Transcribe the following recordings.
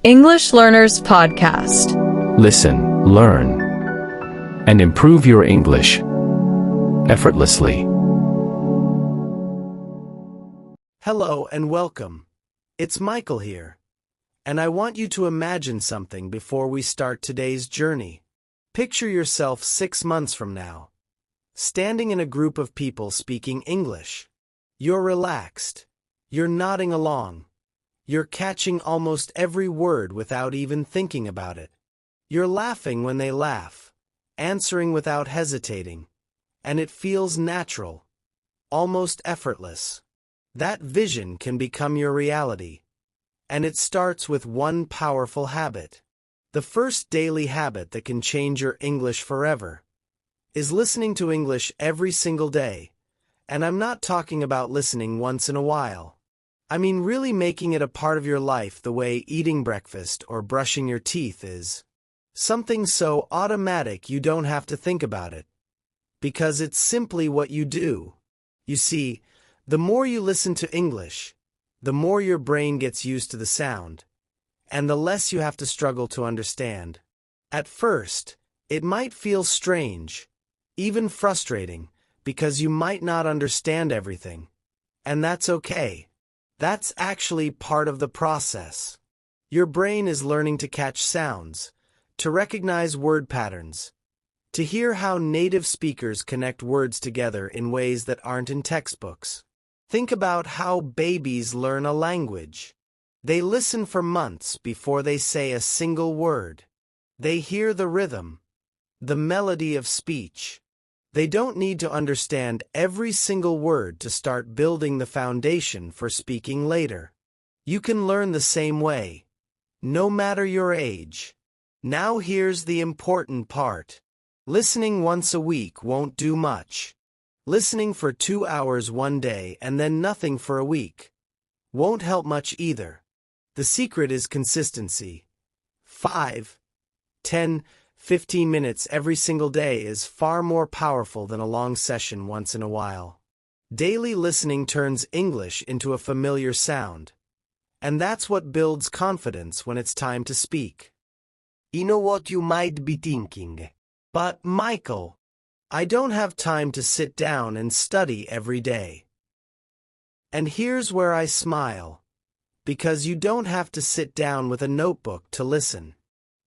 English Learners Podcast. Listen, learn, and improve your English effortlessly. Hello and welcome. It's Michael here, and I want you to imagine something before we start today's journey. Picture yourself 6 months from now, standing in a group of people speaking English. You're relaxed. You're nodding along. You're catching almost every word without even thinking about it. You're laughing when they laugh, answering without hesitating, and it feels natural, almost effortless. That vision can become your reality, and it starts with one powerful habit. The first daily habit that can change your English forever is listening to English every single day. And I'm not talking about listening once in a while. I mean really making it a part of your life the way eating breakfast or brushing your teeth is. Something so automatic you don't have to think about it, because it's simply what you do. You see, the more you listen to English, the more your brain gets used to the sound, and the less you have to struggle to understand. At first, it might feel strange, even frustrating, because you might not understand everything. And that's okay. That's actually part of the process. Your brain is learning to catch sounds, to recognize word patterns, to hear how native speakers connect words together in ways that aren't in textbooks. Think about how babies learn a language. They listen for months before they say a single word. They hear the rhythm, the melody of speech. They don't need to understand every single word to start building the foundation for speaking later. You can learn the same way, no matter your age. Now here's the important part. Listening once a week won't do much. Listening for 2 hours one day and then nothing for a week won't help much either. The secret is consistency. 5, 10, 15 minutes every single day is far more powerful than a long session once in a while. Daily listening turns English into a familiar sound, and that's what builds confidence when it's time to speak. You know what you might be thinking? But, Michael, I don't have time to sit down and study every day. And here's where I smile, because you don't have to sit down with a notebook to listen.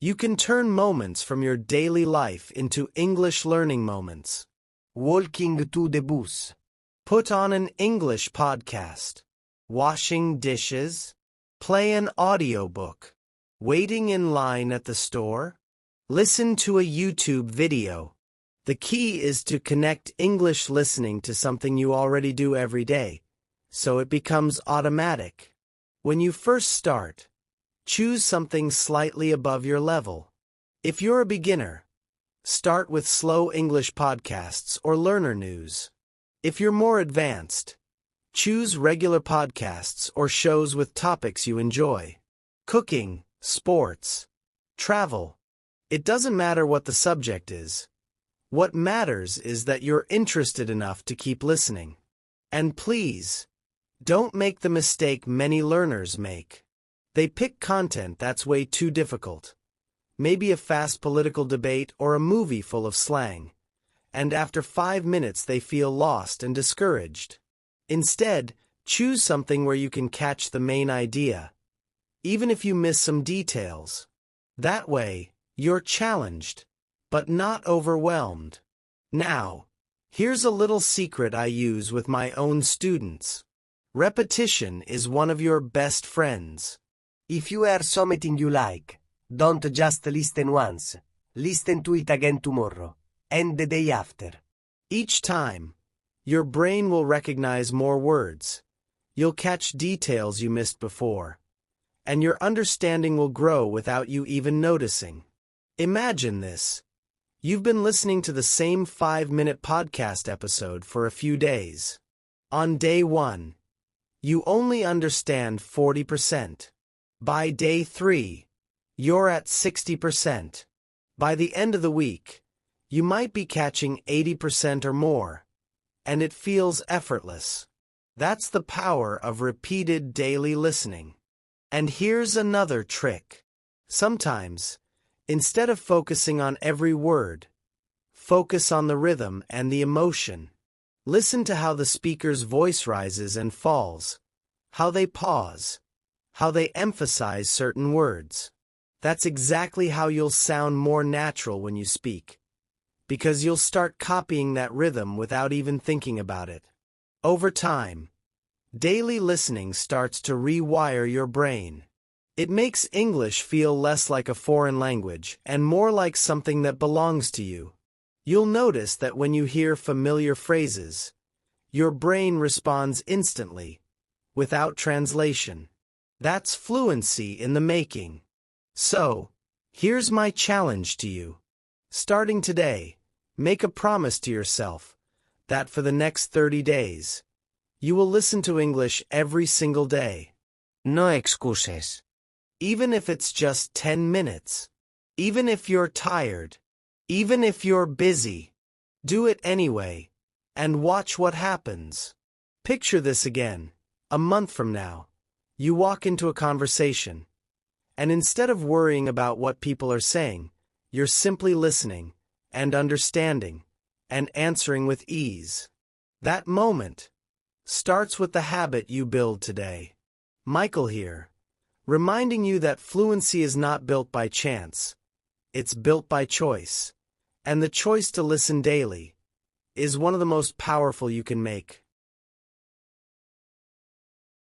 You can turn moments from your daily life into English learning moments. Walking to the bus. Put on an English podcast. Washing dishes. Play an audiobook. Waiting in line at the store. Listen to a YouTube video. The key is to connect English listening to something you already do every day, so it becomes automatic. When you first start, choose something slightly above your level. If you're a beginner, start with slow English podcasts or learner news. If you're more advanced, choose regular podcasts or shows with topics you enjoy. Cooking, sports, travel. It doesn't matter what the subject is. What matters is that you're interested enough to keep listening. And please, don't make the mistake many learners make. They pick content that's way too difficult, maybe a fast political debate or a movie full of slang, and after 5 minutes they feel lost and discouraged. Instead, choose something where you can catch the main idea, even if you miss some details. That way, you're challenged, but not overwhelmed. Now, here's a little secret I use with my own students. Repetition is one of your best friends. If you hear something you like, don't just listen once. Listen to it again tomorrow, and the day after. Each time, your brain will recognize more words. You'll catch details you missed before, and your understanding will grow without you even noticing. Imagine this. You've been listening to the same 5-minute podcast episode for a few days. On day 1, you only understand 40%. By day 3, you're at 60%. By the end of the week, you might be catching 80% or more, and it feels effortless. That's the power of repeated daily listening. And here's another trick. Sometimes, instead of focusing on every word, focus on the rhythm and the emotion. Listen to how the speaker's voice rises and falls, how they pause, how they emphasize certain words. That's exactly how you'll sound more natural when you speak, because you'll start copying that rhythm without even thinking about it. Over time, daily listening starts to rewire your brain. It makes English feel less like a foreign language and more like something that belongs to you. You'll notice that when you hear familiar phrases, your brain responds instantly, without translation. That's fluency in the making. So, here's my challenge to you. Starting today, make a promise to yourself that for the next 30 days, you will listen to English every single day. No excuses. Even if it's just 10 minutes. Even if you're tired. Even if you're busy. Do it anyway, and watch what happens. Picture this again. A month from now, you walk into a conversation, and instead of worrying about what people are saying, you're simply listening, and understanding, and answering with ease. That moment starts with the habit you build today. Michael here, reminding you that fluency is not built by chance. It's built by choice. And the choice to listen daily is one of the most powerful you can make.